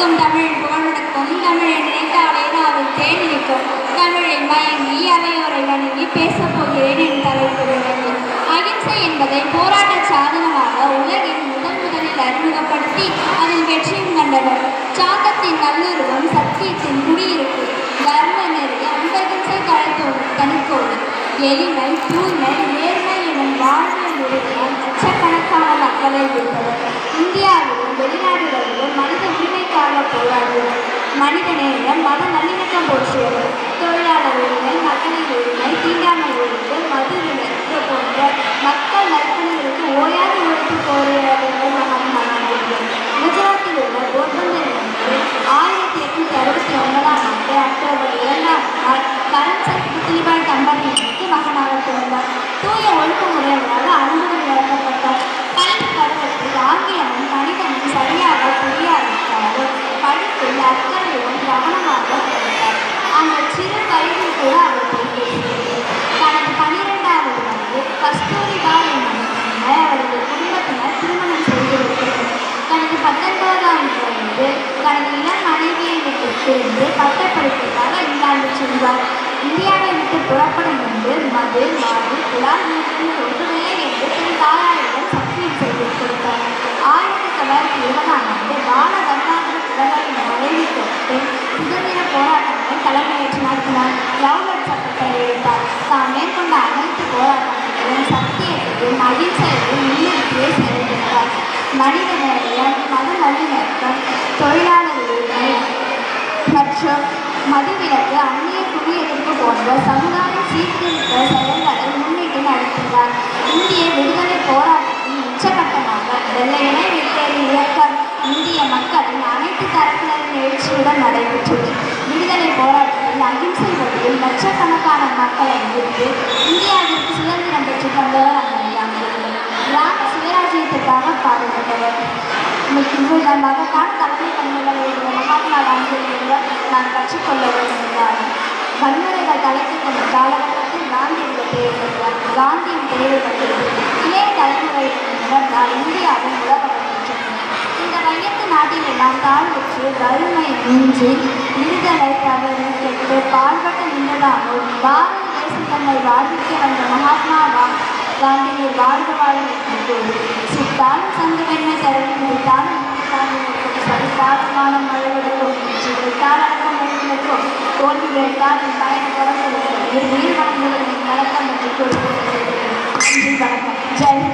இனிக்கும் தமிழ் புகழடக்கும் தமிழை நினைத்தாலே நாவில் தேனிக்கும் தமிழில் மயங்கி அவையோரை வணங்கி பேசப் போகிறேன் என் தலைப்பு விளங்கி. அகிம்சை என்பதை போராட்ட சாதனமாக உலகில் முதலில் அறிமுகப்படுத்தி அதில் வெற்றியும் கண்டவர். சாந்தத்தின் நல்லுருவம், சத்தியத்தின் குடியிருப்பு, தர்ம நெறி, அன்பகிம்சை தலைத்தோடும் தனிக்கோடு, எளிமை, தூய்மை, நேர்மை எனும் வாழ்வியல் உறுதியால் லட்சக்கணக்கான மக்களை விட்டவர். இந்தியாவிலும் வெளிநாடுகளிலும் மனித உரிமைக்காக போராடுவர். மனிதநேயம், மத நல்லிணக்கம் போற்றியவர். தொழிலாளர் உரிமை, மகளிர் உரிமை, தீண்டாமை ஒழிப்பு, மது விலக்கு போன்ற மக்கள் நற்பணிகளுக்கு ஓயாது உழைப்பு கோரியவர்கள் மகாத்மா காந்தி. குஜராத்தில் உள்ள போர்பந்தர் என்று 1869 அக்டோபர் 2 கரம்சந்த் புத்லிபாய் தம்பதியினருக்கு மகனாக பிறந்தார். தூய ஒழுக்கமுடையவராக அன்புடன் வளர்க்கப்பட்டார். கல்வி பருவத்தில் ஆங்கிலமும் கணிதமும் சரியாக புரியாவிட்டாலும் படிப்பில் அக்கறையுடன் கவனமாக படித்தார். அந்த சிறு வயதில் கூட அவர் பேசியது. தனது 12வது வயதில் கஸ்தூரிபாய் என்ற அவரது குடும்பத்தினர் திருமணம் செய்து வைத்தனர். தனது 19ஆம் வயதில் தனது இளம் மனைவியை விட்டு பிரிந்து பட்டப்படிப்புக்காக இங்கிலாந்து சென்றார். இந்தியாவை விட்டு புறப்படும் என்று மது, மாடு, புலால் மீது ஒன்றுமே என்று தன் தாயாரிடம் சத்தியம் செய்து கொடுத்தார். 1920 பால கங்காதர திலகரின் மனைவி தொட்டு சுதந்திர போராட்டங்களை தலைமையேற்று நடத்தினார். லவ்லட் சட்டத்தை எழுத்தார். தாம் மேற்கொண்ட அனைத்து போராட்டங்களையும் சத்தியத்தையும் அகிம்சையையும் முன்னிறுத்தியே செயல்பட்டார். மனித நேயம், மத நல்லிணக்கம், தொழிலாளர் உரிமை மற்றும் மதுவிலக்கு, அந்நிய குடி எதிர்ப்பு போன்ற சமுதாய சீர்திருத்த செயல்களை முன்னிட்டு நடத்தினார். இந்திய விடுதலை போராட்டத்தின் உச்சகட்டமாக வெள்ளையனை வெளியேறு இயக்கம் இந்திய மக்களின் அனைத்து தரப்பினரின் எழுச்சியுடன் நடைபெற்றது. விடுதலை போராட்டத்தில் அகிம்சை வழியில் லட்சக்கணக்கான மக்களை எதிர்த்து இந்தியாவிற்கு சுதந்திரம் பெற்று தந்தவர் அந்த கிராம சுயராஜ்யத்திற்காக பாடுபட்டவர். இவர்கள் மகத்தான தலைமை பண்புகளை உள்ள மகாத்மா காந்தியிடம் நான் கற்றுக்கொள்ள வேண்டும். வன்முறைகள் தலைத்துக் கொண்ட காலகட்டத்தில் காந்தியின் தேவைப்பட்டார். காந்தியின் தேவைப்பட்டது இளைய தலைமுறையினர் இந்தியாவின் உலகப்பட்டது. இந்த மையத்து நாட்டில் எல்லாம் தாழ்வுற்று வறுமை மிஞ்சி விடுதலை தவறு கெட்டு பால்பட்டு நின்றதாகவும் பாரத தேசம் தன்னை வாழ்விக்க வந்த மகாத்மா காந்தியை வாழ்வு வாழ்வு சித்தாலும் சங்க பெண்மை தரவி முடித்தாலும் சரிபாதமான மழைவெடுக்கும் வைத்தால் அடக்கம் வைத்திருக்கும் தோல்வி வைத்தால் என் பயணம் தொடர்ந்து நீர் வழங்குவதின் வழக்கம் என்று கூறுகிறது. வணக்கம். ஜெய்.